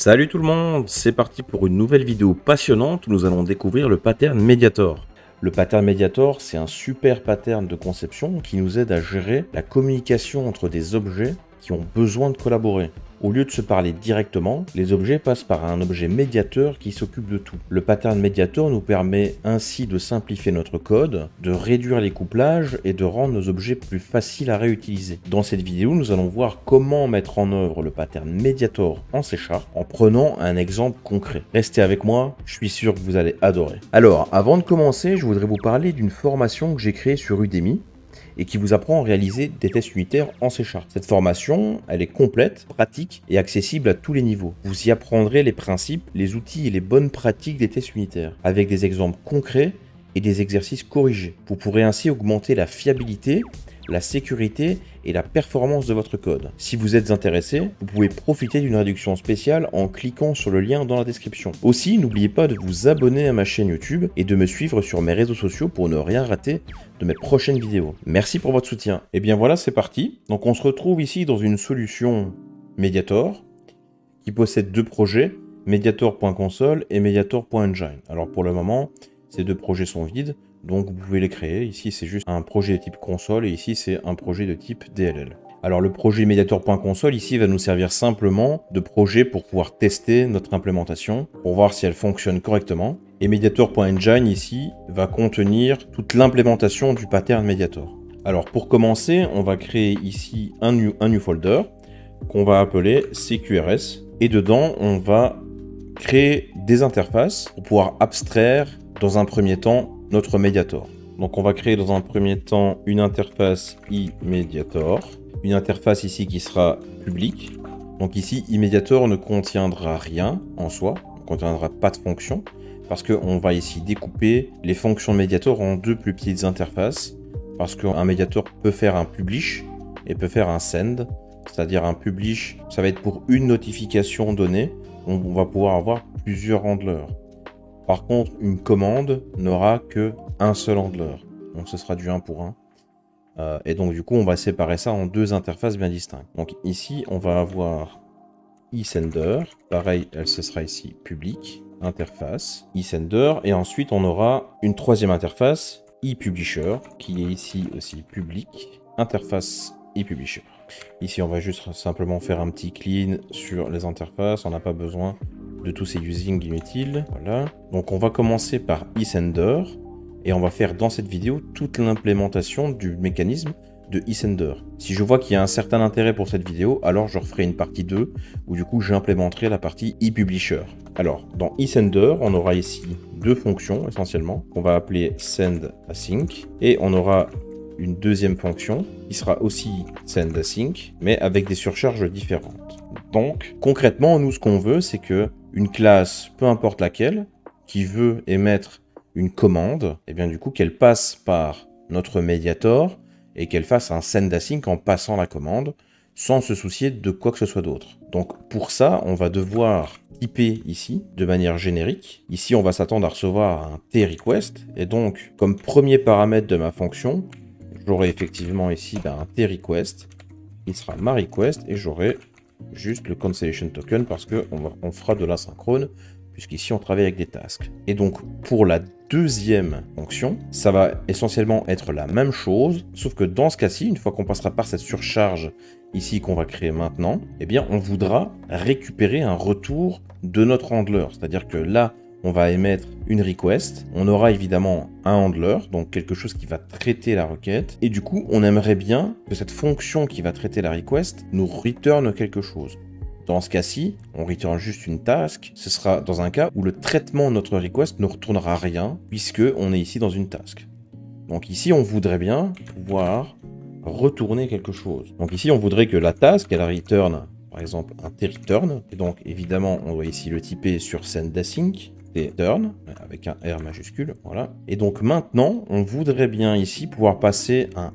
Salut tout le monde, c'est parti pour une nouvelle vidéo passionnante où nous allons découvrir le pattern Mediator. Le pattern Mediator, c'est un super pattern de conception qui nous aide à gérer la communication entre des objets qui ont besoin de collaborer. Au lieu de se parler directement, les objets passent par un objet médiateur qui s'occupe de tout. Le pattern Mediator nous permet ainsi de simplifier notre code, de réduire les couplages et de rendre nos objets plus faciles à réutiliser. Dans cette vidéo, nous allons voir comment mettre en œuvre le pattern Mediator en C# en prenant un exemple concret. Restez avec moi, je suis sûr que vous allez adorer. Alors, avant de commencer, je voudrais vous parler d'une formation que j'ai créée sur Udemy et qui vous apprend à réaliser des tests unitaires en C#. Cette formation, elle est complète, pratique et accessible à tous les niveaux. Vous y apprendrez les principes, les outils et les bonnes pratiques des tests unitaires, avec des exemples concrets et des exercices corrigés. Vous pourrez ainsi augmenter la fiabilité, la sécurité et la performance de votre code. Si vous êtes intéressé, vous pouvez profiter d'une réduction spéciale en cliquant sur le lien dans la description. Aussi, n'oubliez pas de vous abonner à ma chaîne YouTube et de me suivre sur mes réseaux sociaux pour ne rien rater de mes prochaines vidéos. Merci pour votre soutien. Et bien voilà, c'est parti. Donc on se retrouve ici dans une solution Mediator qui possède deux projets, Mediator.console et Mediator.engine. Alors pour le moment, ces deux projets sont vides. Donc vous pouvez les créer. Ici c'est juste un projet de type console et ici c'est un projet de type DLL. Alors le projet Mediator.console ici va nous servir simplement de projet pour pouvoir tester notre implémentation, pour voir si elle fonctionne correctement. Et Mediator.engine ici va contenir toute l'implémentation du pattern Mediator. Alors pour commencer, on va créer ici un new folder qu'on va appeler CQRS. Et dedans on va créer des interfaces pour pouvoir abstraire dans un premier temps notre Mediator. Donc on va créer dans un premier temps une interface iMediator, une interface ici qui sera publique. Donc ici iMediator ne contiendra rien en soi, ne contiendra pas de fonction, parce qu'on va ici découper les fonctions de Mediator en deux plus petites interfaces, parce qu'un Mediator peut faire un publish et peut faire un send, c'est-à-dire un publish, ça va être pour une notification donnée, on va pouvoir avoir plusieurs handlers. Par contre, une commande n'aura que un seul handler. Donc ce sera du 1 pour 1. Et donc du coup, on va séparer ça en deux interfaces bien distinctes. Donc ici, on va avoir eSender. Pareil, ce sera ici public, interface, eSender. Et ensuite, on aura une troisième interface, ePublisher, qui est ici aussi public, interface ePublisher. Ici, on va juste simplement faire un petit clean sur les interfaces. On n'a pas besoin de tous ces using inutiles. Voilà. Donc on va commencer par eSender et on va faire dans cette vidéo toute l'implémentation du mécanisme de eSender. Si je vois qu'il y a un certain intérêt pour cette vidéo, alors je referai une partie 2 où du coup j'implémenterai la partie ePublisher. Alors dans eSender, on aura ici deux fonctions essentiellement qu'on va appeler sendAsync et on aura une deuxième fonction qui sera aussi sendAsync mais avec des surcharges différentes. Donc concrètement, nous ce qu'on veut, c'est que une classe, peu importe laquelle, qui veut émettre une commande, et bien du coup qu'elle passe par notre Mediator et qu'elle fasse un sendAsync en passant la commande, sans se soucier de quoi que ce soit d'autre. Donc pour ça, on va devoir typer ici de manière générique. Ici, on va s'attendre à recevoir un tRequest, et donc comme premier paramètre de ma fonction, j'aurai effectivement ici un tRequest, qui sera ma request, et j'aurai juste le cancellation token parce qu'on fera de l'asynchrone puisqu'ici on travaille avec des tasks. Et donc pour la deuxième fonction, ça va essentiellement être la même chose, sauf que dans ce cas-ci, une fois qu'on passera par cette surcharge ici qu'on va créer maintenant, eh bien on voudra récupérer un retour de notre handler. C'est-à-dire que là, on va émettre une request, on aura évidemment un handler, donc quelque chose qui va traiter la requête, et du coup, on aimerait bien que cette fonction qui va traiter la request nous returne quelque chose. Dans ce cas-ci, on return juste une task, ce sera dans un cas où le traitement de notre request ne retournera rien, puisque on est ici dans une task. Donc ici, on voudrait bien pouvoir retourner quelque chose. Donc ici, on voudrait que la task, elle return, par exemple, un tReturn, et donc évidemment, on doit ici le typer sur sendAsync, turn avec un R majuscule, voilà. Et donc maintenant, on voudrait bien ici pouvoir passer un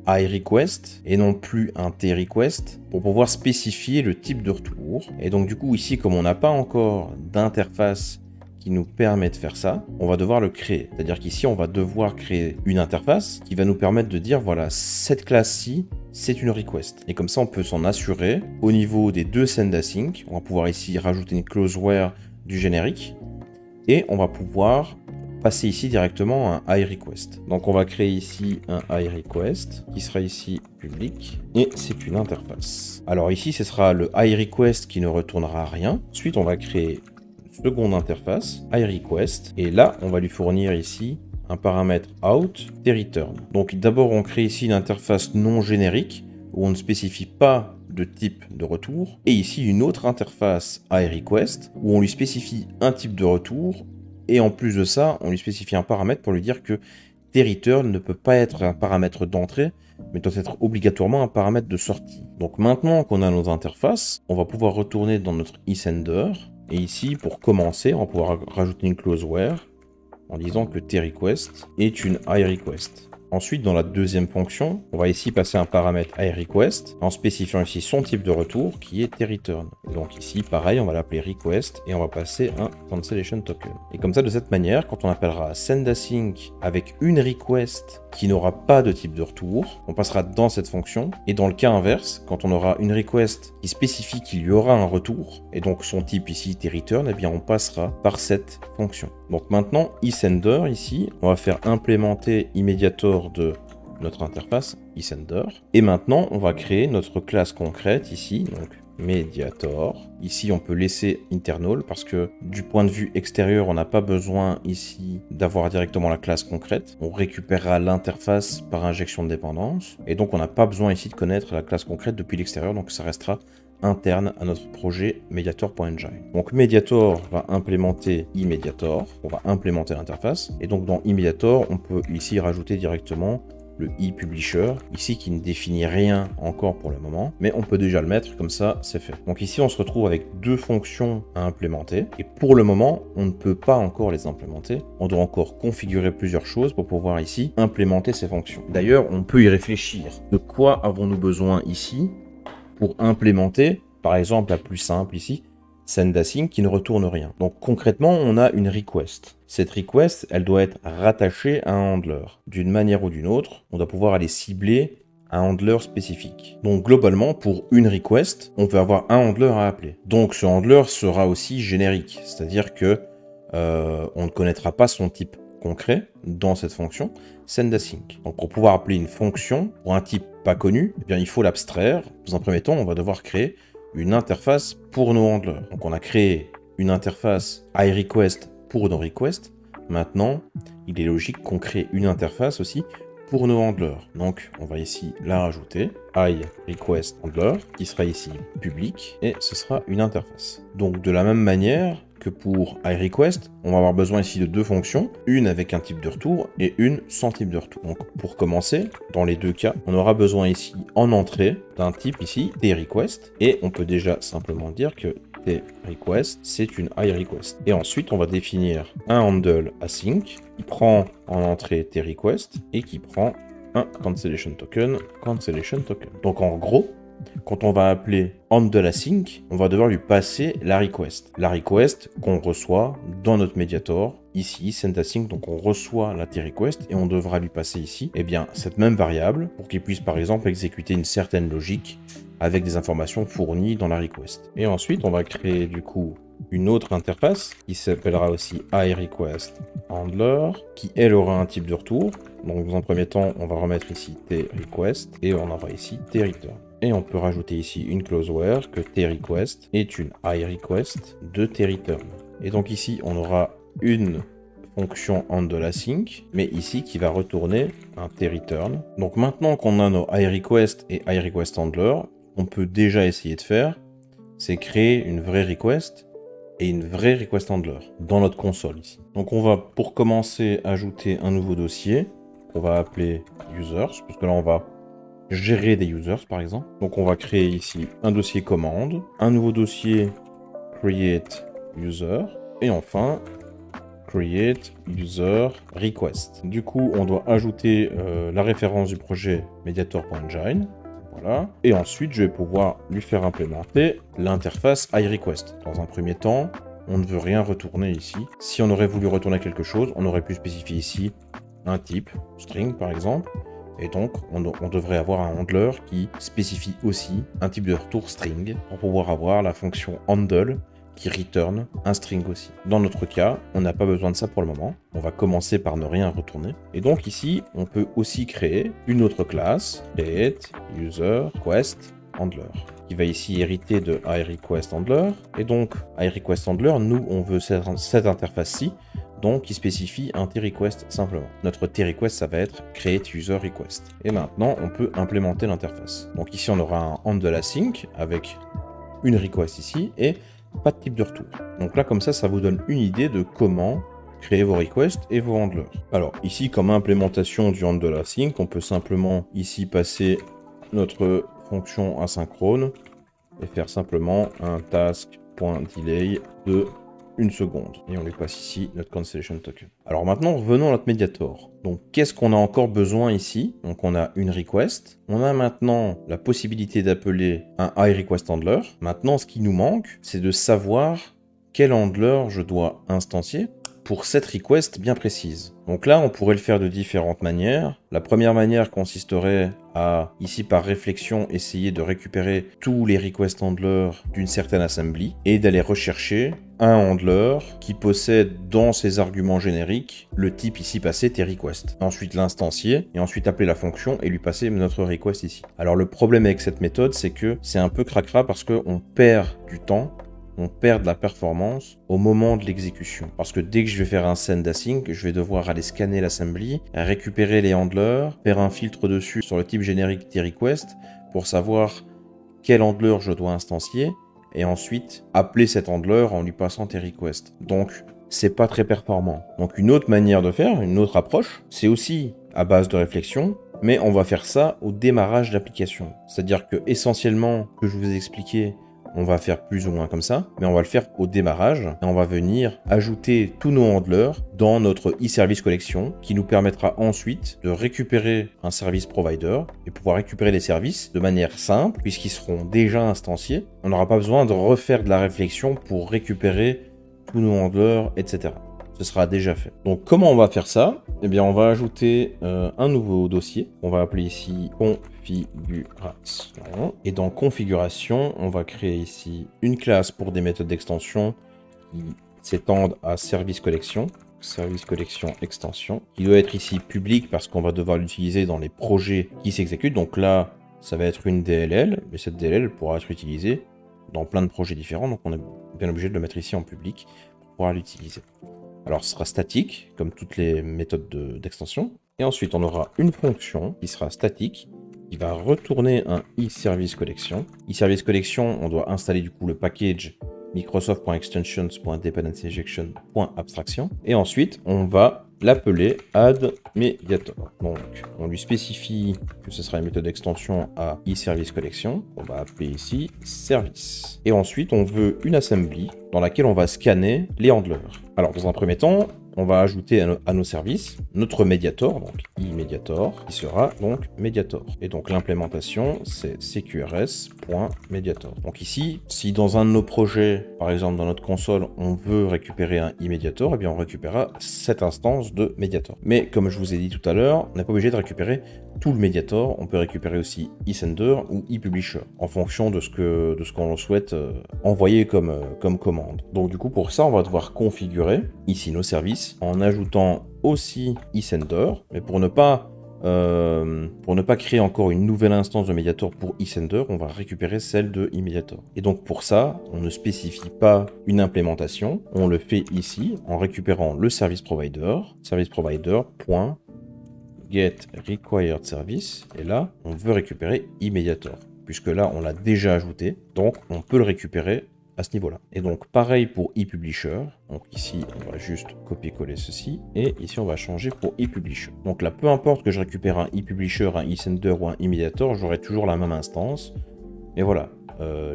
iRequest et non plus un tRequest pour pouvoir spécifier le type de retour. Et donc du coup ici, comme on n'a pas encore d'interface qui nous permet de faire ça, on va devoir le créer. C'est-à-dire qu'ici, on va devoir créer une interface qui va nous permettre de dire, voilà, cette classe-ci, c'est une request. Et comme ça, on peut s'en assurer. Au niveau des deux send-async, on va pouvoir ici rajouter une clause where du générique. Et on va pouvoir passer ici directement à un iRequest. Donc on va créer ici un iRequest qui sera ici public et c'est une interface. Alors ici ce sera le iRequest qui ne retournera rien. Ensuite on va créer une seconde interface iRequest et là on va lui fournir ici un paramètre out et return. Donc d'abord on crée ici une interface non générique où on ne spécifie pas de type de retour et ici une autre interface iRequest où on lui spécifie un type de retour. Et en plus de ça, on lui spécifie un paramètre pour lui dire que tReturn ne peut pas être un paramètre d'entrée, mais doit être obligatoirement un paramètre de sortie. Donc maintenant qu'on a nos interfaces, on va pouvoir retourner dans notre eSender. Et ici, pour commencer, on va pouvoir rajouter une clause where en disant que tRequest est une iRequest. Ensuite, dans la deuxième fonction, on va ici passer un paramètre iRequest en spécifiant ici son type de retour qui est tReturn. Donc ici, pareil, on va l'appeler request et on va passer un cancellation token. Et comme ça, de cette manière, quand on appellera send-async avec une request qui n'aura pas de type de retour, on passera dans cette fonction. Et dans le cas inverse, quand on aura une request qui spécifie qu'il y aura un retour, et donc son type ici tReturn, eh bien on passera par cette fonction. Donc maintenant, eSender ici, on va faire implémenter immediator de notre interface eSender. Et maintenant, on va créer notre classe concrète ici, donc Mediator. Ici, on peut laisser internal parce que du point de vue extérieur, on n'a pas besoin ici d'avoir directement la classe concrète. On récupérera l'interface par injection de dépendance. Et donc, on n'a pas besoin ici de connaître la classe concrète depuis l'extérieur. Donc, ça restera interne à notre projet Mediator.engine. Donc Mediator va implémenter iMediator, on va implémenter l'interface, et donc dans iMediator, on peut ici rajouter directement le ePublisher, ici qui ne définit rien encore pour le moment, mais on peut déjà le mettre, comme ça c'est fait. Donc ici on se retrouve avec deux fonctions à implémenter, et pour le moment on ne peut pas encore les implémenter, on doit encore configurer plusieurs choses pour pouvoir ici implémenter ces fonctions. D'ailleurs on peut y réfléchir. De quoi avons-nous besoin ici pour implémenter, par exemple la plus simple ici, send-async qui ne retourne rien. Donc concrètement, on a une request. Cette request, elle doit être rattachée à un handler. D'une manière ou d'une autre, on doit pouvoir aller cibler un handler spécifique. Donc globalement, pour une request, on peut avoir un handler à appeler. Donc ce handler sera aussi générique, c'est-à-dire que on ne connaîtra pas son type concret dans cette fonction send-async. Donc pour pouvoir appeler une fonction pour un type pas connu, eh bien il faut l'abstraire. Dans un premier temps, on va devoir créer une interface pour nos handlers. Donc on a créé une interface iRequest pour nos requests. Maintenant, il est logique qu'on crée une interface aussi pour nos handlers. Donc on va ici la rajouter, iRequestHandler, qui sera ici public, et ce sera une interface. Donc de la même manière que pour iRequest, on va avoir besoin ici de deux fonctions, une avec un type de retour et une sans type de retour. Donc pour commencer, dans les deux cas, on aura besoin ici en entrée d'un type ici tRequest, et on peut déjà simplement dire que tRequest, c'est une iRequest. Et ensuite, on va définir un handle async qui prend en entrée tRequest et qui prend un cancellation token. Donc en gros, quand on va appeler handle async, on va devoir lui passer la request. La request qu'on reçoit dans notre Mediator, ici, send-async, donc on reçoit la tRequest et on devra lui passer ici, eh bien, cette même variable pour qu'il puisse par exemple exécuter une certaine logique avec des informations fournies dans la request. Et ensuite, on va créer du coup une autre interface qui s'appellera aussi iRequestHandler, qui elle aura un type de retour. Donc dans un premier temps, on va remettre ici tRequest et on aura ici tReturn. Et on peut rajouter ici une clause where que tRequest est une iRequest de tReturn. Et donc ici, on aura une fonction handleAsync, mais ici qui va retourner un tReturn. Donc maintenant qu'on a nos iRequest et iRequestHandler, on peut déjà essayer de faire, c'est créer une vraie request et une vraie request handler dans notre console ici. Donc on va pour commencer ajouter un nouveau dossier qu'on va appeler users, parce que là on va gérer des users par exemple. Donc on va créer ici un dossier commande, un nouveau dossier create user et enfin create user request. Du coup on doit ajouter la référence du projet Mediator.engine. Voilà. Et ensuite, je vais pouvoir lui faire implémenter l'interface iRequest. Dans un premier temps, on ne veut rien retourner ici. Si on aurait voulu retourner quelque chose, on aurait pu spécifier ici un type, string par exemple, et donc on devrait avoir un handler qui spécifie aussi un type de retour string pour pouvoir avoir la fonction handle qui return un string aussi. Dans notre cas, on n'a pas besoin de ça pour le moment. On va commencer par ne rien retourner. Et donc ici, on peut aussi créer une autre classe, create user request handler, qui va ici hériter de iRequestHandler. Et donc, iRequestHandler, nous, on veut cette interface-ci, donc qui spécifie un tRequest simplement. Notre tRequest, ça va être create user request. Et maintenant, on peut implémenter l'interface. Donc ici, on aura un handle async avec une request ici et pas de type de retour. Donc là, comme ça vous donne une idée de comment créer vos requests et vos handlers. Alors ici, comme implémentation du handle async, on peut simplement ici passer notre fonction asynchrone et faire simplement un task.delay de 1 seconde. Et on lui passe ici notre cancellation token. Alors maintenant, revenons à notre Mediator. Donc, qu'est-ce qu'on a encore besoin ici? Donc, on a une request. On a maintenant la possibilité d'appeler un iRequestHandler. Maintenant, ce qui nous manque, c'est de savoir quel handler je dois instancier pour cette request bien précise. Donc là, on pourrait le faire de différentes manières. La première manière consisterait à, ici par réflexion, essayer de récupérer tous les request handlers d'une certaine assembly et d'aller rechercher un handler qui possède dans ses arguments génériques le type ici passé tRequest. Ensuite l'instancier et ensuite appeler la fonction et lui passer notre request ici. Alors le problème avec cette méthode, c'est que c'est un peu cracra parce qu'on perd du temps, on perd de la performance au moment de l'exécution. Parce que dès que je vais faire un send async, je vais devoir aller scanner l'assembly, récupérer les handlers, faire un filtre dessus sur le type générique tRequest pour savoir quel handler je dois instancier et ensuite appeler cet handler en lui passant tRequest. Donc, c'est pas très performant. Donc, une autre manière de faire, une autre approche, c'est aussi à base de réflexion, mais on va faire ça au démarrage d'application. C'est-à-dire que essentiellement, que je vous ai expliqué, on va faire plus ou moins comme ça, mais on va le faire au démarrage et on va venir ajouter tous nos handlers dans notre e-service collection qui nous permettra ensuite de récupérer un service provider et pouvoir récupérer les services de manière simple puisqu'ils seront déjà instanciés. On n'aura pas besoin de refaire de la réflexion pour récupérer tous nos handlers, etc. Ce sera déjà fait. Donc comment on va faire ça? Eh bien on va ajouter un nouveau dossier. On va appeler ici configuration. Et dans configuration, on va créer ici une classe pour des méthodes d'extension qui s'étendent à service collection extension, qui doit être ici public parce qu'on va devoir l'utiliser dans les projets qui s'exécutent. Donc là, ça va être une DLL, mais cette DLL pourra être utilisée dans plein de projets différents. Donc on est bien obligé de le mettre ici en public pour pouvoir l'utiliser. Alors, ce sera statique, comme toutes les méthodes d'extension. Et ensuite, on aura une fonction qui sera statique, qui va retourner un e-service collection. E-service collection, on doit installer du coup le package microsoft.extensions.dependencyinjection.abstraction. Et ensuite, on va l'appeler add mediator. Donc, on lui spécifie que ce sera une méthode d'extension à e-service collection. On va appeler ici service. Et ensuite, on veut une assembly dans laquelle on va scanner les handlers. Alors, dans un premier temps, on va ajouter à nos services notre mediator, donc iMediator, qui sera donc mediator. Et donc l'implémentation, c'est cqrs.mediator. Donc ici, si dans un de nos projets, par exemple dans notre console, on veut récupérer un iMediator, eh bien on récupérera cette instance de mediator. Mais comme je vous ai dit tout à l'heure, on n'est pas obligé de récupérer tout le mediator, on peut récupérer aussi eSender ou ePublisher, en fonction de ce qu'on souhaite envoyer comme commande. Donc du coup, pour ça, on va devoir configurer ici nos services en ajoutant aussi eSender, mais pour ne pas créer encore une nouvelle instance de Mediator pour eSender, on va récupérer celle de iMediator. Et donc pour ça, on ne spécifie pas une implémentation, on le fait ici en récupérant le service provider .getRequiredService, et là, on veut récupérer iMediator, puisque là, on l'a déjà ajouté, donc on peut le récupérer à ce niveau-là. Et donc pareil pour ePublisher. Donc ici on va juste copier-coller ceci et ici on va changer pour ePublisher. Donc là peu importe que je récupère un ePublisher, un eSender ou un iMediator, j'aurai toujours la même instance. Et voilà,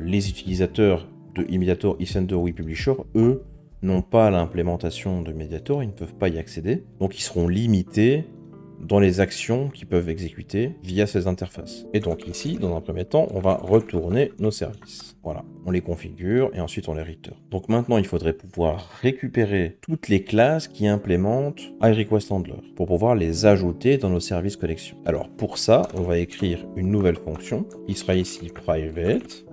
les utilisateurs de iMediator, eSender ou ePublisher, eux, n'ont pas l'implémentation de Mediator, ils ne peuvent pas y accéder. Donc ils seront limités dans les actions qui peuvent exécuter via ces interfaces. Et donc ici, dans un premier temps, on va retourner nos services. Voilà, on les configure et ensuite on les return. Donc maintenant, il faudrait pouvoir récupérer toutes les classes qui implémentent iRequestHandler pour pouvoir les ajouter dans nos services collection. Alors pour ça, on va écrire une nouvelle fonction qui sera ici private,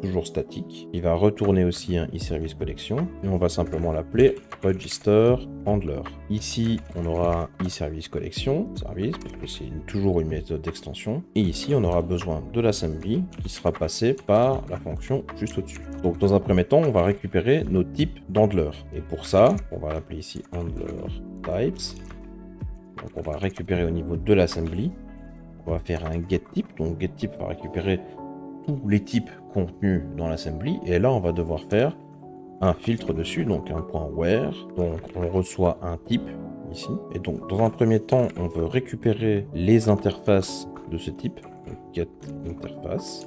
toujours statique. Il va retourner aussi un iService collection et on va simplement l'appeler registerHandler. Ici, on aura un iService collection, service, parce que c'est toujours une méthode d'extension. Et ici, on aura besoin de l'assembly qui sera passé par la fonction juste au-dessus. Donc, dans un premier temps, on va récupérer nos types d'handler. Et pour ça, on va l'appeler ici handler types. Donc, on va récupérer au niveau de l'assembly. On va faire un getType. Donc, getType va récupérer tous les types contenus dans l'assembly, et là on va devoir faire un filtre dessus, donc un point where, donc on reçoit un type ici, et donc dans un premier temps on veut récupérer les interfaces de ce type, donc get interface,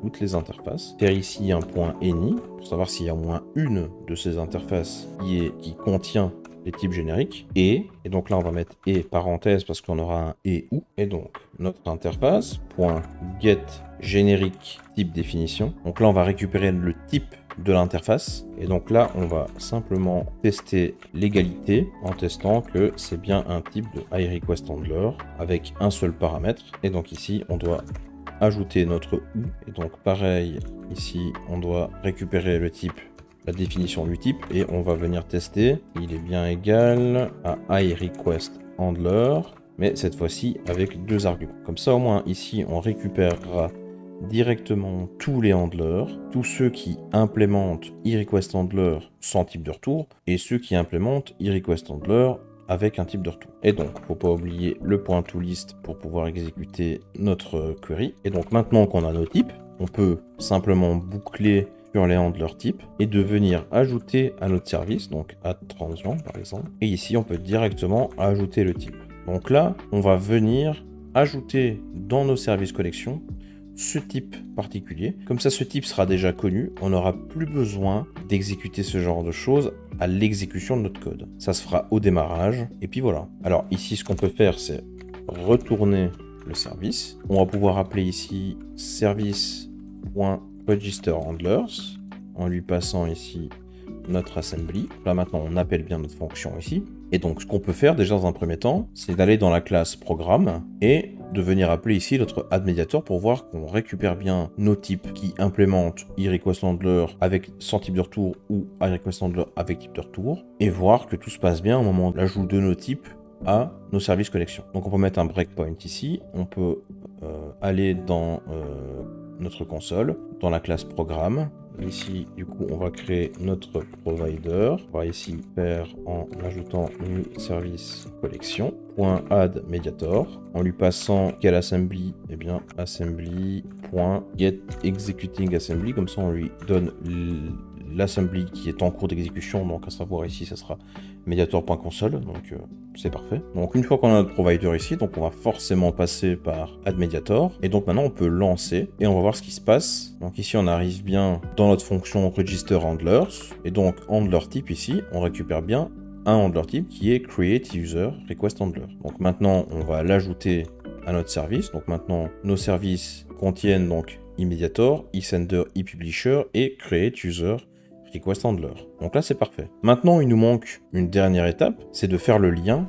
toutes les interfaces, faire ici un point any pour savoir s'il y a au moins une de ces interfaces qui contient les types génériques, et donc là on va mettre et parenthèse parce qu'on aura un et ou, et donc notre interface .get générique type définition. Donc là on va récupérer le type de l'interface, et donc là on va simplement tester l'égalité en testant que c'est bien un type de iRequestHandler avec un seul paramètre, et donc ici on doit ajouter notre ou, et donc pareil ici on doit récupérer le type, la définition du type, et on va venir tester. Il est bien égal à iRequestHandler, mais cette fois-ci avec deux arguments. Comme ça, au moins, ici, on récupérera directement tous les handlers, tous ceux qui implémentent iRequestHandler sans type de retour, et ceux qui implémentent iRequestHandler avec un type de retour. Et donc, faut pas oublier le point toList pour pouvoir exécuter notre query. Et donc, maintenant qu'on a nos types, on peut simplement boucler sur les handlers types et de venir ajouter à notre service, donc add transient par exemple, et ici on peut directement ajouter le type. Donc là on va venir ajouter dans nos services collection ce type particulier, comme ça ce type sera déjà connu, on n'aura plus besoin d'exécuter ce genre de choses à l'exécution de notre code. Ça se fera au démarrage, et puis voilà. Alors ici ce qu'on peut faire c'est retourner le service, on va pouvoir appeler ici service.registerHandlers en lui passant ici notre assembly. Là maintenant on appelle bien notre fonction ici. Et donc ce qu'on peut faire déjà dans un premier temps, c'est d'aller dans la classe programme et de venir appeler ici notre addMediator pour voir qu'on récupère bien nos types qui implémentent iRequestHandler avec sans type de retour ou iRequestHandler avec type de retour, et voir que tout se passe bien au moment de l'ajout de nos types à nos services collection. Donc on peut mettre un breakpoint ici, on peut aller dans notre console, dans la classe programme. Ici, du coup, on va créer notre provider. On va ici faire en ajoutant new service collection .addMediator, en lui passant quel assembly, eh bien assembly.getExecutingAssembly, comme ça on lui donne l'assembly qui est en cours d'exécution, donc à savoir ici ça sera mediator.console, donc c'est parfait. Donc une fois qu'on a notre provider ici, donc on va forcément passer par addMediator, et donc maintenant on peut lancer et on va voir ce qui se passe. Donc ici on arrive bien dans notre fonction registerHandlers, et donc handler type ici, on récupère bien un handler type qui est createUserRequestHandler. Donc maintenant on va l'ajouter à notre service. Donc maintenant nos services contiennent donc iMediator, iSender, iPublisher et createUserRequestHandler. Donc là c'est parfait. Maintenant il nous manque une dernière étape, c'est de faire le lien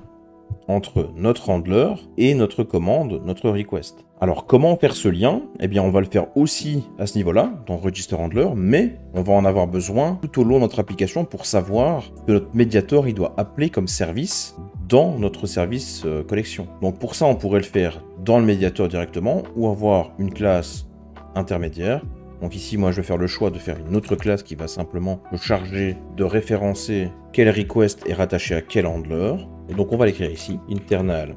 entre notre handler et notre commande, notre request. Alors comment faire ce lien? Eh bien on va le faire aussi à ce niveau-là, dans registerHandler, mais on va en avoir besoin tout au long de notre application pour savoir que notre Mediator il doit appeler comme service dans notre service collection. Donc pour ça on pourrait le faire dans le Mediator directement ou avoir une classe intermédiaire. Donc ici, moi, je vais faire le choix de faire une autre classe qui va simplement me charger de référencer quel request est rattaché à quel handler. Et donc, on va l'écrire ici, internal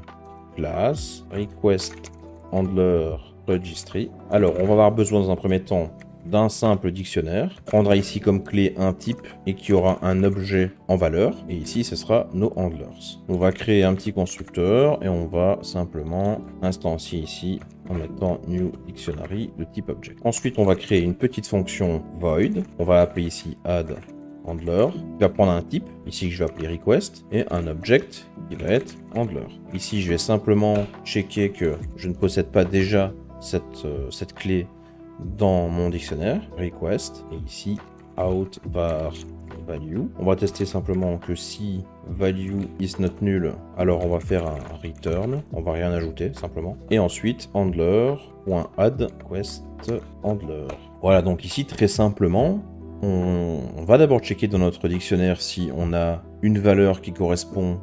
class request handler registry. Alors, on va avoir besoin dans un premier temps d'un simple dictionnaire. On prendra ici comme clé un type et qui aura un objet en valeur. Et ici, ce sera nos handlers. On va créer un petit constructeur et on va simplement instancier ici en mettant new dictionary de type object. Ensuite, on va créer une petite fonction void. On va l'appeler ici add handler, qui va prendre un type, ici que je vais appeler request, et un object qui va être handler. Ici, je vais simplement checker que je ne possède pas déjà cette clé dans mon dictionnaire, request, et ici, out var value. On va tester simplement que si value is not null, alors on va faire un return, on va rien ajouter simplement. Et ensuite, handler.add quest handler. Voilà, donc ici, très simplement, on va d'abord checker dans notre dictionnaire si on a une valeur qui correspond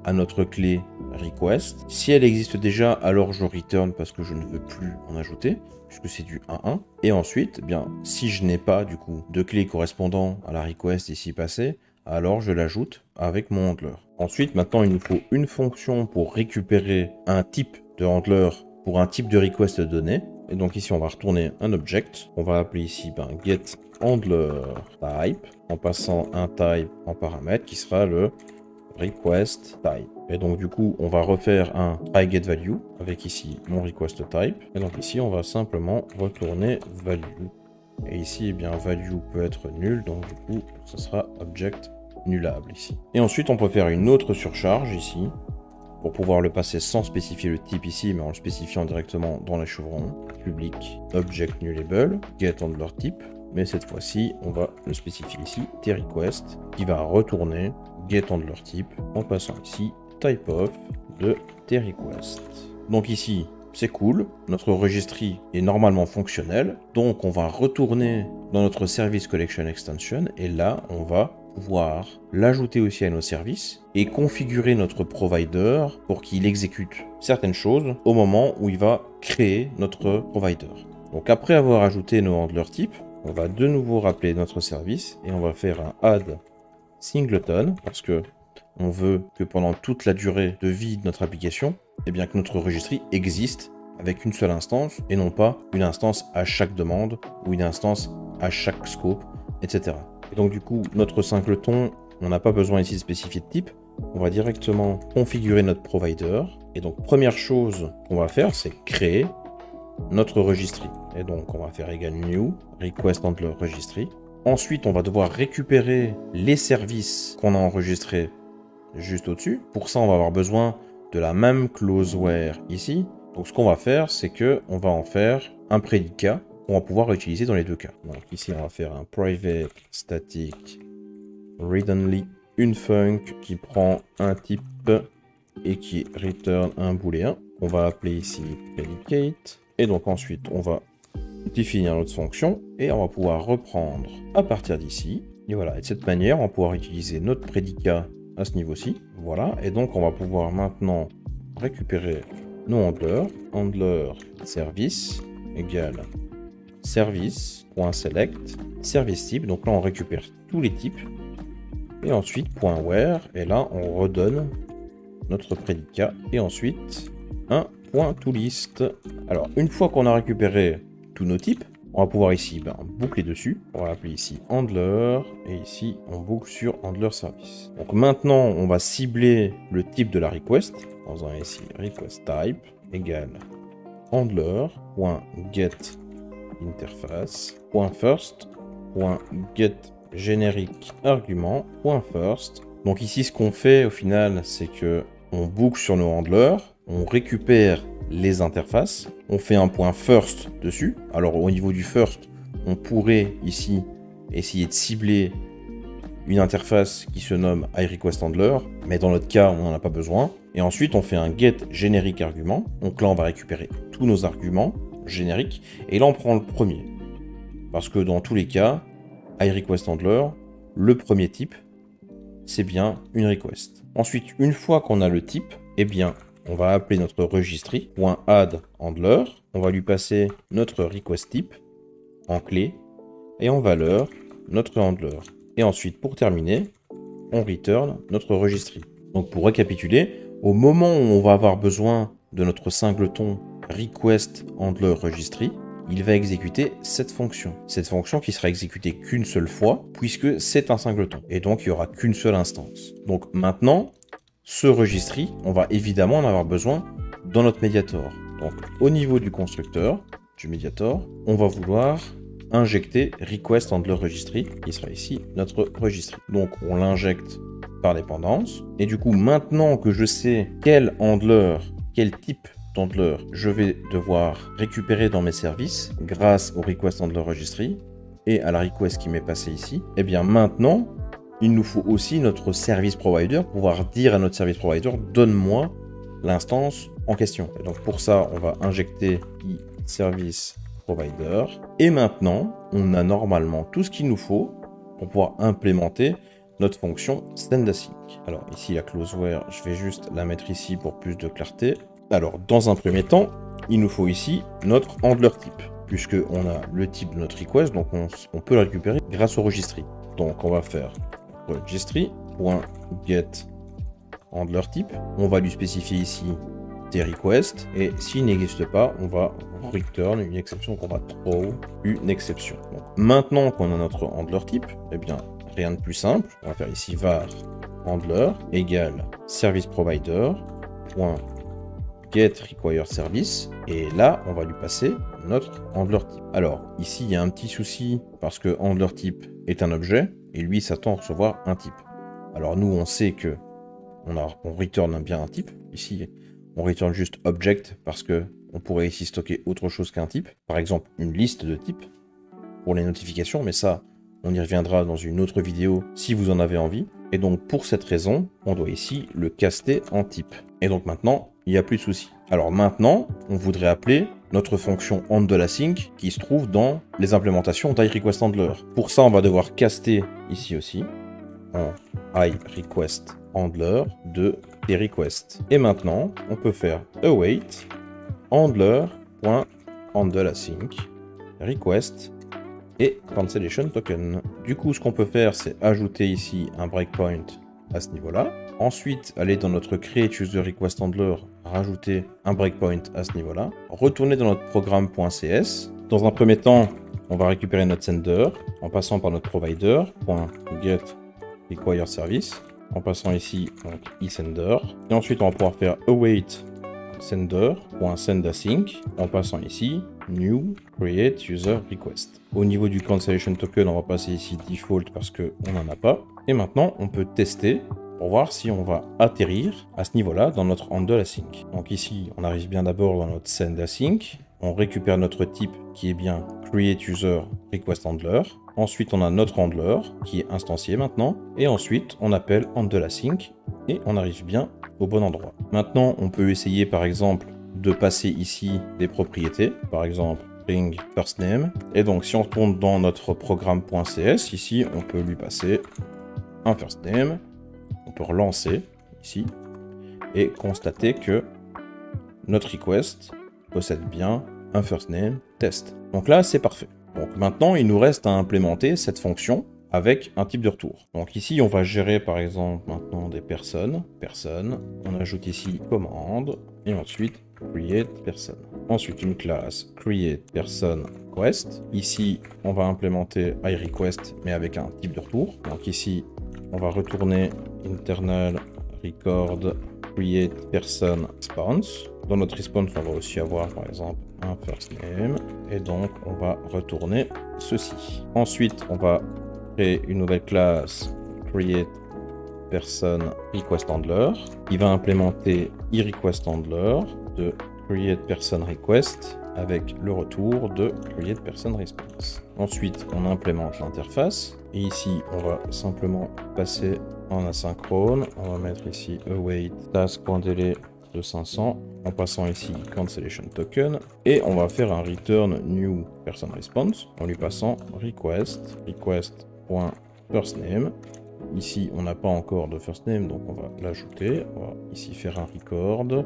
à notre clé request. Si elle existe déjà, alors je return parce que je ne veux plus en ajouter, puisque c'est du 1-1. Et ensuite, eh bien, si je n'ai pas du coup de clé correspondant à la request ici passée, alors je l'ajoute avec mon handler. Ensuite, maintenant, il nous faut une fonction pour récupérer un type de handler pour un type de request donné. Et donc ici, on va retourner un object. On va appeler ici get handler type en passant un type en paramètre qui sera le request type. Et donc du coup, on va refaire un try get value avec ici mon request type. Et donc ici, on va simplement retourner value. Et ici, eh bien, value peut être nul, donc du coup, ce sera object nullable ici. Et ensuite, on peut faire une autre surcharge ici pour pouvoir le passer sans spécifier le type ici, mais en le spécifiant directement dans les chevrons. Public object nullable, get handler type. Mais cette fois-ci, on va le spécifier ici, tRequest, qui va retourner get handler type en passant ici typeof de tRequest. Donc ici, c'est cool, notre registry est normalement fonctionnel, donc on va retourner dans notre service collection extension et là, on va pouvoir l'ajouter aussi à nos services et configurer notre provider pour qu'il exécute certaines choses au moment où il va créer notre provider. Donc après avoir ajouté nos handlers types, on va de nouveau rappeler notre service et on va faire un add singleton parce que on veut que pendant toute la durée de vie de notre application, eh bien que notre registry existe avec une seule instance et non pas une instance à chaque demande ou une instance à chaque scope, etc. Et donc du coup, notre singleton, on n'a pas besoin ici de spécifier de type. On va directement configurer notre provider. Et donc première chose qu'on va faire, c'est créer notre registry. Et donc on va faire égal new request handler registry. Ensuite, on va devoir récupérer les services qu'on a enregistrés juste au-dessus. Pour ça, on va avoir besoin de la même clause where ici. Donc ce qu'on va faire, c'est que on va en faire un prédicat qu'on va pouvoir utiliser dans les deux cas. Donc ici, on va faire un private static read only, une func qui prend un type et qui return un booléen. On va appeler ici predicate. Et donc ensuite, on va définir notre fonction et on va pouvoir reprendre à partir d'ici. Et voilà, et de cette manière, on va pouvoir utiliser notre prédicat à ce niveau-ci. Voilà, et donc on va pouvoir maintenant récupérer nos handlers. Handler service égale service.select service type. Donc là, on récupère tous les types. Et ensuite, .where, et là, on redonne notre prédicat. Et ensuite, un .toList. Alors, une fois qu'on a récupéré tous nos types, on va pouvoir ici boucler dessus. On va appeler ici handler et ici on boucle sur handler service. Donc maintenant on va cibler le type de la request en faisant ici request type égale handler.get interface .first.get générique argument .first. Donc ici ce qu'on fait au final c'est que on boucle sur nos handlers, on récupère les interfaces, on fait un point first dessus. Alors au niveau du first, on pourrait ici essayer de cibler une interface qui se nomme iRequestHandler, mais dans notre cas, on n'en a pas besoin. Et ensuite, on fait un get générique argument. Donc là, on va récupérer tous nos arguments génériques. Et là, on prend le premier. Parce que dans tous les cas, iRequestHandler, le premier type, c'est bien une request. Ensuite, une fois qu'on a le type, eh bien, on va appeler notre registry .add handler. On va lui passer notre request type en clé et en valeur notre handler. Et ensuite, pour terminer, on return notre registry. Donc pour récapituler, au moment où on va avoir besoin de notre singleton request handler registry, il va exécuter cette fonction. Cette fonction qui sera exécutée qu'une seule fois, puisque c'est un singleton. Et donc, il n'y aura qu'une seule instance. Donc maintenant, ce registry, on va évidemment en avoir besoin dans notre Mediator. Donc, au niveau du constructeur, du Mediator, on va vouloir injecter request handler registry, qui sera ici notre registry. Donc on l'injecte par dépendance. Et du coup, maintenant que je sais quel handler, quel type handler je vais devoir récupérer dans mes services grâce au request handler registry et à la request qui m'est passée ici, et bien maintenant, il nous faut aussi notre service provider pour pouvoir dire à notre service provider, donne-moi l'instance en question. Et donc pour ça, on va injecter service provider. Et maintenant, on a normalement tout ce qu'il nous faut pour pouvoir implémenter notre fonction send-async. Alors ici, la closeware, je vais juste la mettre ici pour plus de clarté. Alors, dans un premier temps, il nous faut ici notre handler type, puisqu'on a le type de notre request, donc on peut le récupérer grâce au registry. Donc, on va faire registry.get handler type. On va lui spécifier ici des requests, et s'il n'existe pas, on va return une exception, qu'on va throw une exception. Donc, maintenant qu'on a notre handler type, eh bien, rien de plus simple. On va faire ici var handler égale service provider get required service, et là on va lui passer notre handler type. Alors ici il y a un petit souci parce que handler type est un objet et lui s'attend à recevoir un type. Alors nous on sait que on return bien un type. Ici on return juste object parce que on pourrait ici stocker autre chose qu'un type, par exemple une liste de types pour les notifications, mais ça on y reviendra dans une autre vidéo si vous en avez envie. Et donc pour cette raison, on doit ici le caster en type. Et donc maintenant, il n'y a plus de souci. Alors maintenant, on voudrait appeler notre fonction handleAsync qui se trouve dans les implémentations d'IRequestHandler. Pour ça, on va devoir caster ici aussi en IRequestHandler de requests. Et maintenant, on peut faire await handler.handleAsync request et cancellation token. Du coup, ce qu'on peut faire, c'est ajouter ici un breakpoint à ce niveau-là. Ensuite, aller dans notre create user request handler, rajouter un breakpoint à ce niveau-là. Retourner dans notre programme.cs. Dans un premier temps, on va récupérer notre sender en passant par notre provider .get require service, en passant ici donc eSender. Et ensuite, on va pouvoir faire await sender.sendAsync en passant ici new create user request. Au niveau du cancellation token, on va passer ici default parce qu'on n'en a pas. Et maintenant, on peut tester pour voir si on va atterrir à ce niveau-là dans notre handleAsync. Donc ici, on arrive bien d'abord dans notre sendAsync. On récupère notre type qui est bien create user request handler. Ensuite, on a notre handler qui est instancié maintenant. Et ensuite, on appelle handleAsync et on arrive bien au bon endroit. Maintenant, on peut essayer par exemple de passer ici des propriétés, par exemple string first name. Et donc, si on retourne dans notre programme.cs, ici, on peut lui passer un first name. On peut relancer ici et constater que notre request possède bien un first name test. Donc là, c'est parfait. Donc maintenant, il nous reste à implémenter cette fonction avec un type de retour. Donc ici, on va gérer par exemple maintenant des personnes. On ajoute ici commande et ensuite create person. Ensuite, une classe create person request. Ici, on va implémenter iRequest mais avec un type de retour. Donc ici, on va retourner internal record create person response. Dans notre response, on va aussi avoir par exemple un first name et donc on va retourner ceci. Ensuite, on va créer une nouvelle classe create person request handler qui va implémenter iRequestHandler de create person request avec le retour de create person response. Ensuite, on implémente l'interface et ici, on va simplement passer en asynchrone. On va mettre ici await task.delay de 500 en passant ici cancellation token et on va faire un return new person response en lui passant request.firstName. Ici, on n'a pas encore de first name, donc on va l'ajouter. On va ici faire un record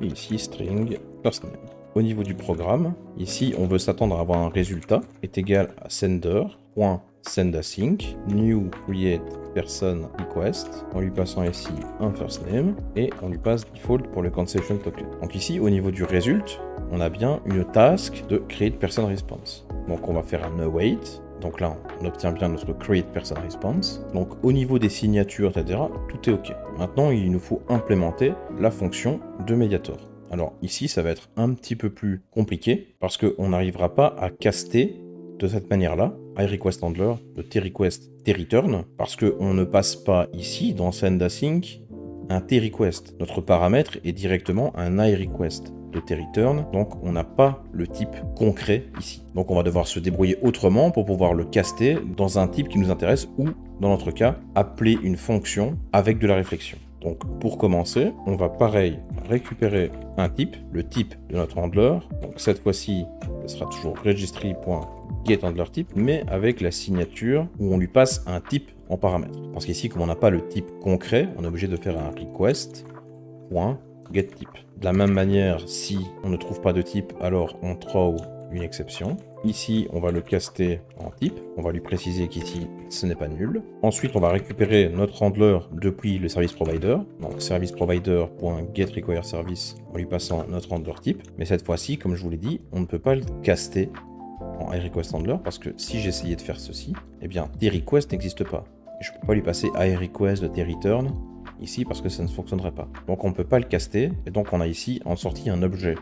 et ici string first name. Au niveau du programme, ici, on veut s'attendre à avoir un résultat est égal à sender.sendAsync new create person request en lui passant ici un first name et on lui passe default pour le cancellation token. Donc ici, au niveau du résultat, on a bien une task de create person response. Donc on va faire un await. Donc là, on obtient bien notre create person response. Donc au niveau des signatures, etc., tout est OK. Maintenant, il nous faut implémenter la fonction de Mediator. Alors ici, ça va être un petit peu plus compliqué parce qu'on n'arrivera pas à caster de cette manière-là, iRequestHandler de tRequest tReturn, parce qu'on ne passe pas ici, dans sendAsync, un tRequest. Notre paramètre est directement un iRequest de tReturn, donc on n'a pas le type concret ici. Donc on va devoir se débrouiller autrement pour pouvoir le caster dans un type qui nous intéresse ou, dans notre cas, appeler une fonction avec de la réflexion. Donc pour commencer, on va pareil récupérer un type, le type de notre handler. Donc cette fois-ci, ce sera toujours registry.getHandlerType, mais avec la signature où on lui passe un type en paramètre. Parce qu'ici, comme on n'a pas le type concret, on est obligé de faire un request.getType. De la même manière, si on ne trouve pas de type, alors on throw une exception. Ici, on va le caster en type. On va lui préciser qu'ici, ce n'est pas nul. Ensuite, on va récupérer notre handler depuis le service provider. Donc, service provider.getRequireService en lui passant notre handler type. Mais cette fois-ci, comme je vous l'ai dit, on ne peut pas le caster en iRequestHandler parce que si j'essayais de faire ceci, eh bien, tRequest n'existe pas. Et je ne peux pas lui passer iRequest de tReturn ici parce que ça ne fonctionnerait pas. Donc, on ne peut pas le caster. Et donc, on a ici en sortie un objet.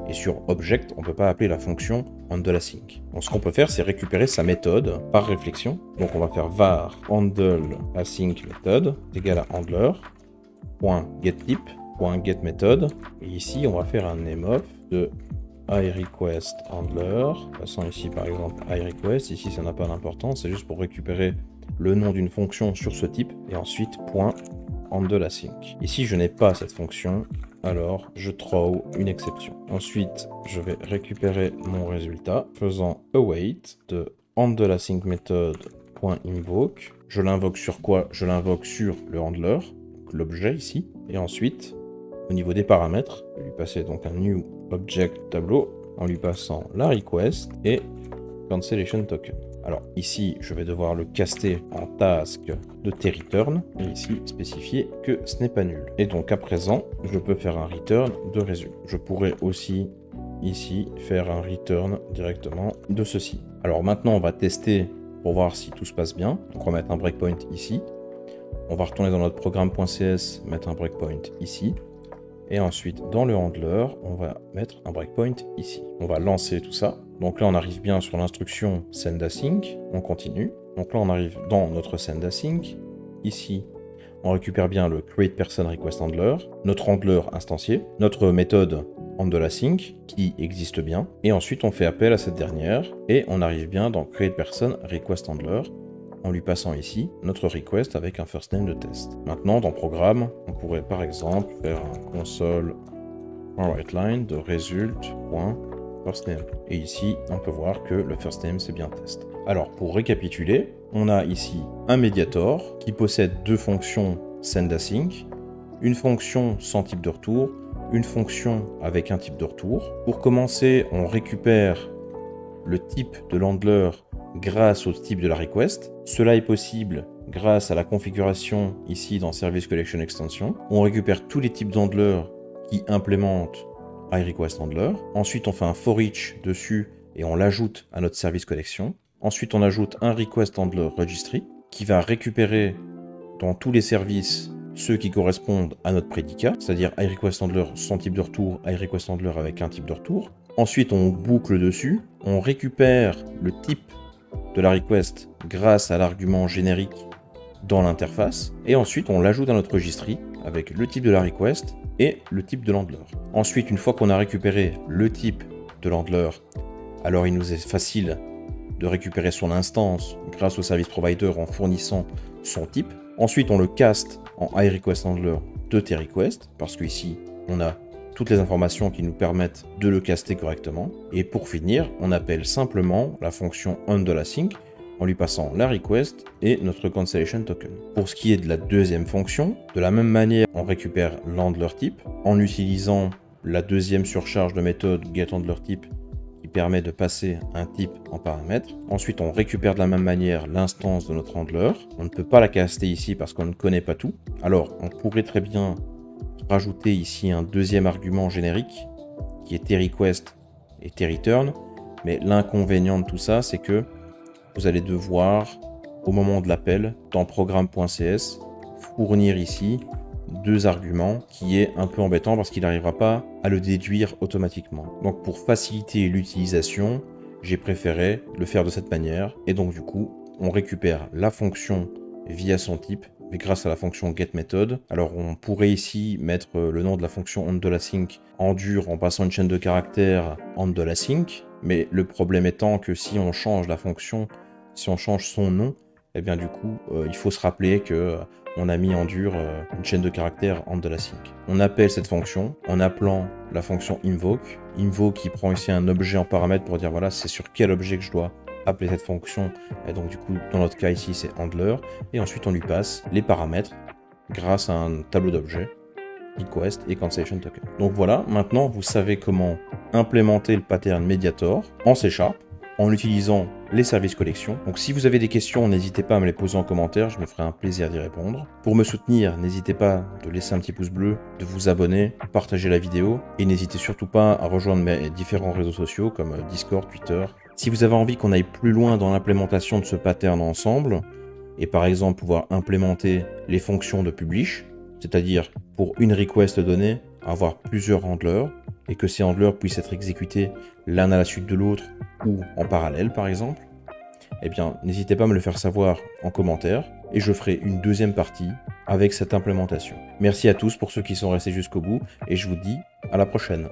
Et sur Object, on ne peut pas appeler la fonction handleAsync. Donc ce qu'on peut faire, c'est récupérer sa méthode par réflexion. Donc on va faire var handleAsync méthode égale à handler.getType.getMethod. Et ici, on va faire un nameof de iRequestHandler. Passons ici par exemple iRequest. Ici, ça n'a pas d'importance. C'est juste pour récupérer le nom d'une fonction sur ce type. Et ensuite, .handleAsync. Ici, je n'ai pas cette fonction. Alors, je throw une exception. Ensuite, je vais récupérer mon résultat faisant await de handleAsyncMethod.invoke. Je l'invoque sur quoi? Je l'invoque sur le handler, l'objet ici. Et ensuite, au niveau des paramètres, je vais lui passer donc un new object tableau en lui passant la request et cancellation token. Alors ici, je vais devoir le caster en task de tReturn et ici spécifier que ce n'est pas nul. Et donc à présent, je peux faire un return de résultat. Je pourrais aussi ici faire un return directement de ceci. Alors maintenant, on va tester pour voir si tout se passe bien. Donc on va mettre un breakpoint ici. On va retourner dans notre programme.cs, mettre un breakpoint ici. Et ensuite, dans le handler, on va mettre un breakpoint ici. On va lancer tout ça. Donc là, on arrive bien sur l'instruction sendAsync. On continue. Donc là, on arrive dans notre sendAsync. Ici, on récupère bien le createPersonRequestHandler, notre handler instancié, notre méthode handleAsync qui existe bien. Et ensuite, on fait appel à cette dernière. Et on arrive bien dans createPersonRequestHandler en lui passant ici notre request avec un first name de test. Maintenant, dans programme, on pourrait par exemple faire un console.writeLine de result.firstName. Et ici, on peut voir que le first name, c'est bien test. Alors, pour récapituler, on a ici un mediator qui possède deux fonctions sendAsync, une fonction sans type de retour, une fonction avec un type de retour. Pour commencer, on récupère le type de l'handler grâce au type de la request. Cela est possible grâce à la configuration ici dans Service Collection Extension. On récupère tous les types d'handlers qui implémentent iRequestHandler. Ensuite, on fait un for each dessus et on l'ajoute à notre service collection. Ensuite, on ajoute un requestHandler registry qui va récupérer dans tous les services ceux qui correspondent à notre prédicat, c'est-à-dire iRequestHandler sans type de retour, iRequestHandler avec un type de retour. Ensuite, on boucle dessus, on récupère le type de la request grâce à l'argument générique dans l'interface, et ensuite on l'ajoute à notre registry avec le type de la request et le type de l'handler. Ensuite, une fois qu'on a récupéré le type de l'handler, alors il nous est facile de récupérer son instance grâce au service provider en fournissant son type. Ensuite, on le caste en iRequestHandler de tRequest, parce qu'ici, on a toutes les informations qui nous permettent de le caster correctement. Et pour finir, on appelle simplement la fonction handleAsync en lui passant la request et notre cancellation token. Pour ce qui est de la deuxième fonction, de la même manière, on récupère l'handlerType en utilisant la deuxième surcharge de méthode getHandlerType qui permet de passer un type en paramètre. Ensuite, on récupère de la même manière l'instance de notre handler. On ne peut pas la caster ici parce qu'on ne connaît pas tout. Alors, on pourrait très bien rajouter ici un deuxième argument générique qui est tRequest et tReturn, mais l'inconvénient de tout ça, c'est que vous allez devoir, au moment de l'appel, dans programme.cs, fournir ici deux arguments, qui est un peu embêtant parce qu'il n'arrivera pas à le déduire automatiquement. Donc pour faciliter l'utilisation, j'ai préféré le faire de cette manière. Et donc du coup, on récupère la fonction via son type, mais grâce à la fonction getMethod. Alors on pourrait ici mettre le nom de la fonction onTheLastSync en dur en passant une chaîne de caractères onTheLastSync, mais le problème étant que si on change la fonction, si on change son nom, et bien du coup, il faut se rappeler que on a mis en dur une chaîne de caractères onTheLastSync. On appelle cette fonction en appelant la fonction invoke. Invoke qui prend ici un objet en paramètre pour dire voilà, c'est sur quel objet que je dois appeler cette fonction. Et donc du coup, dans notre cas ici, c'est handler. Et ensuite, on lui passe les paramètres grâce à un tableau d'objets, request et cancellation token. Donc voilà, maintenant, vous savez comment implémenter le pattern Mediator en C# en utilisant les services collection. Donc si vous avez des questions, n'hésitez pas à me les poser en commentaire, je me ferai un plaisir d'y répondre. Pour me soutenir, n'hésitez pas de laisser un petit pouce bleu, de vous abonner, partager la vidéo, et n'hésitez surtout pas à rejoindre mes différents réseaux sociaux comme Discord, Twitter. Si vous avez envie qu'on aille plus loin dans l'implémentation de ce pattern ensemble, et par exemple pouvoir implémenter les fonctions de publish, c'est-à-dire pour une request donnée, avoir plusieurs handlers, et que ces handlers puissent être exécutés l'un à la suite de l'autre, ou en parallèle par exemple, eh bien n'hésitez pas à me le faire savoir en commentaire, et je ferai une deuxième partie avec cette implémentation. Merci à tous pour ceux qui sont restés jusqu'au bout, et je vous dis à la prochaine.